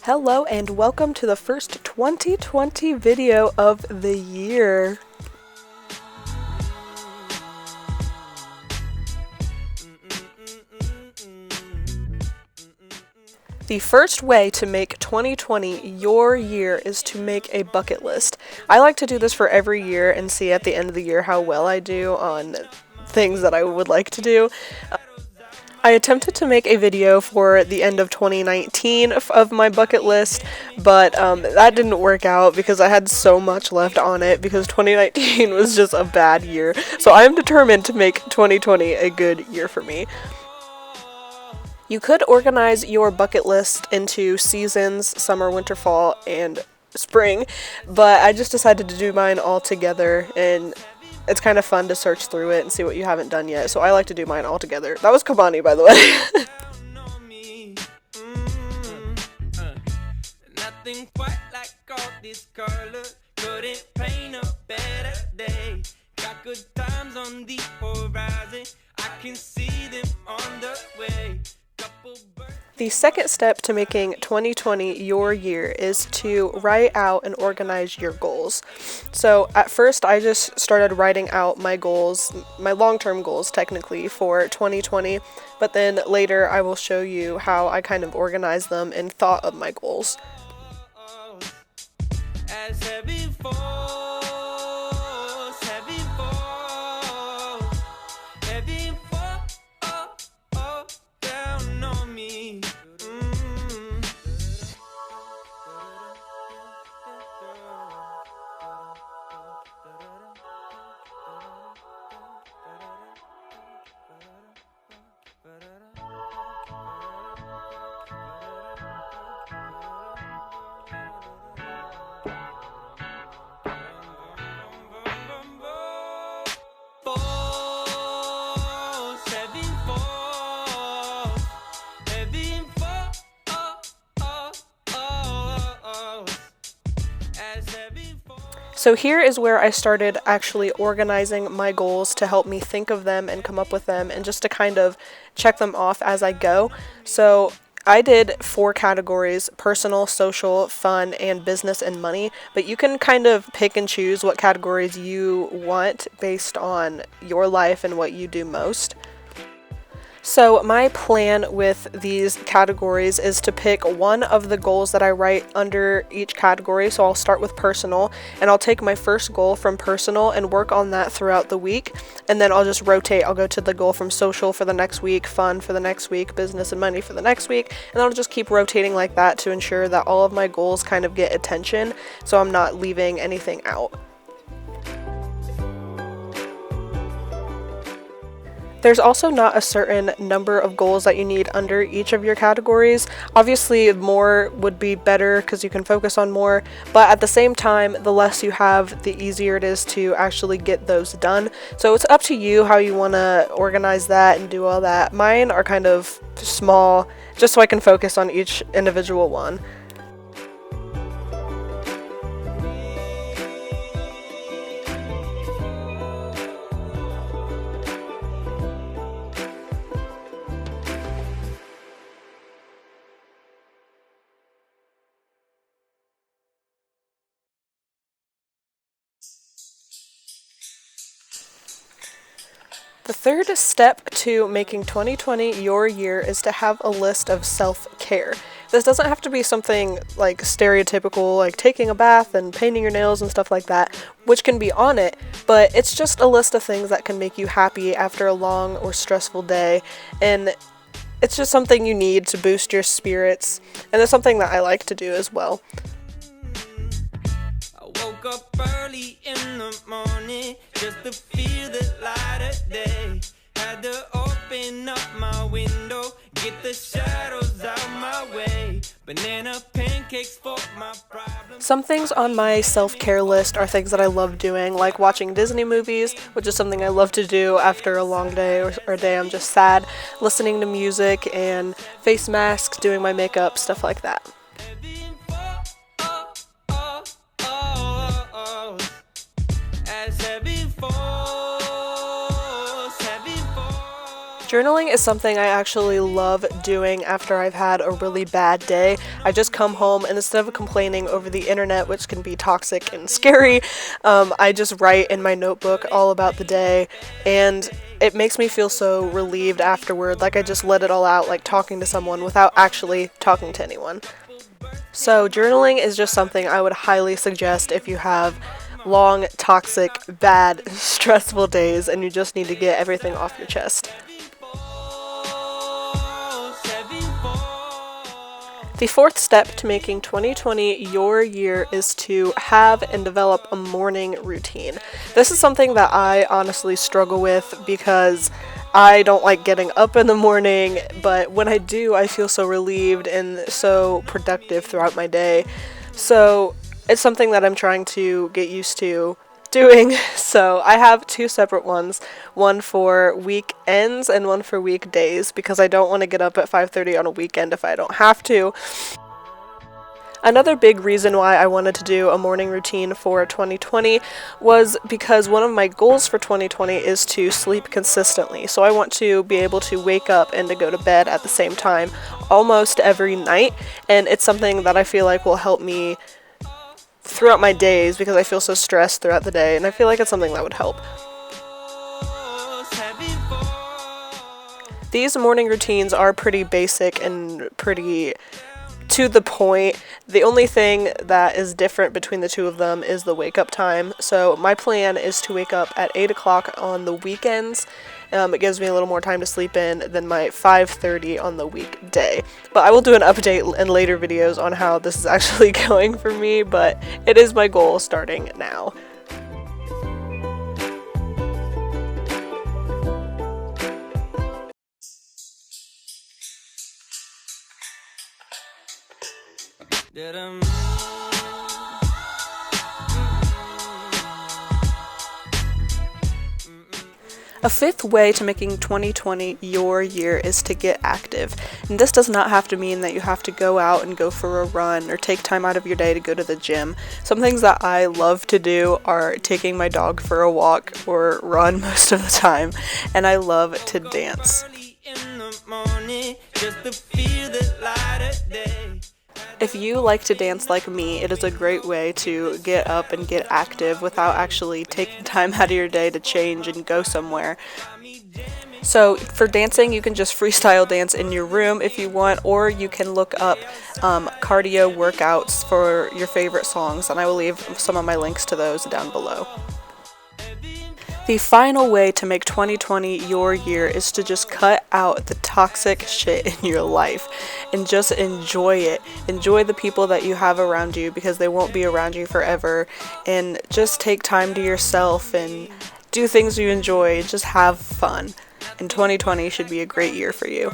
Hello and welcome to the first 2020 video of the year. The first way to make 2020 your year is to make a bucket list. I like to do this for every year and see at the end of the year how well I do on things that I would like to do. I attempted to make a video for the end of 2019 of my bucket list, but that didn't work out because I had so much left on it because 2019 was just a bad year. So I am determined to make 2020 a good year for me. You could organize your bucket list into seasons, summer, winter, fall, and spring, but I just decided to do mine all together, and it's kind of fun to search through it and see what you haven't done yet, so I like to do mine all together. That was Kabani, by the way. Nothing quite like all this color, couldn't paint a better day. Got good times on the horizon, I can see them on the way. The second step to making 2020 your year is to write out and organize your goals. So at first I just started writing out my goals, my long-term goals technically for 2020, but then later I will show you how I kind of organize them and thought of my goals. As heavy falls, heavy falls, heavy fall down on me. So here is where I started actually organizing my goals to help me think of them and come up with them and just to kind of check them off as I go. So I did 4 categories: personal, social, fun, and business and money, but you can kind of pick and choose what categories you want based on your life and what you do most. So my plan with these categories is to pick one of the goals that I write under each category. So I'll start with personal, and I'll take my first goal from personal and work on that throughout the week. And then I'll just rotate. I'll go to the goal from social for the next week, fun for the next week, business and money for the next week. And I'll just keep rotating like that to ensure that all of my goals kind of get attention, so I'm not leaving anything out. There's also not a certain number of goals that you need under each of your categories. Obviously, more would be better because you can focus on more, but at the same time, the less you have, the easier it is to actually get those done. So it's up to you how you want to organize that and do all that. Mine are kind of small, just so I can focus on each individual one. The third step to making 2020 your year is to have a list of self-care. This doesn't have to be something like stereotypical, like taking a bath and painting your nails and stuff like that, which can be on it, but it's just a list of things that can make you happy after a long or stressful day, and it's just something you need to boost your spirits, and it's something that I like to do as well. Woke up early in the morning just to feel the light of day. Had to open up my window, get the shadows out my way. Banana, pancake, cakes for my problems. Some things on my self-care list are things that I love doing, like watching Disney movies, which is something I love to do after a long day or a day I'm just sad, listening to music and face masks, doing my makeup, stuff like that. Journaling is something I actually love doing after I've had a really bad day. I just come home and instead of complaining over the internet, which can be toxic and scary, I just write in my notebook all about the day, and it makes me feel so relieved afterward, like I just let it all out, like talking to someone without actually talking to anyone. So journaling is just something I would highly suggest if you have long, toxic, bad, stressful days and you just need to get everything off your chest. The fourth step to making 2020 your year is to have and develop a morning routine. This is something that I honestly struggle with because I don't like getting up in the morning, but when I do, I feel so relieved and so productive throughout my day. So it's something that I'm trying to get used to doing. So I have two separate ones, one for weekends and one for weekdays, because I don't want to get up at 5:30 on a weekend if I don't have to. Another big reason why I wanted to do a morning routine for 2020 was because one of my goals for 2020 is to sleep consistently. So I want to be able to wake up and to go to bed at the same time almost every night, and it's something that I feel like will help me throughout my days because I feel so stressed throughout the day, and I feel like it's something that would help. These morning routines are pretty basic and pretty to the point. The only thing that is different between the two of them is the wake up time. So my plan is to wake up at 8 o'clock on the weekends. It gives me a little more time to sleep in than my 5:30 on the weekday. But I will do an update in later videos on how this is actually going for me, but it is my goal starting now. A fifth way to making 2020 your year is to get active. And this does not have to mean that you have to go out and go for a run or take time out of your day to go to the gym. Some things that I love to do are taking my dog for a walk or run most of the time. And I love to dance. If you like to dance like me, it is a great way to get up and get active without actually taking time out of your day to change and go somewhere. So for dancing, you can just freestyle dance in your room if you want, or you can look up cardio workouts for your favorite songs, and I will leave some of my links to those down below. The final way to make 2020 your year is to just cut out the toxic shit in your life and just enjoy it. Enjoy the people that you have around you because they won't be around you forever, and just take time to yourself and do things you enjoy. Just have fun. And 2020 should be a great year for you.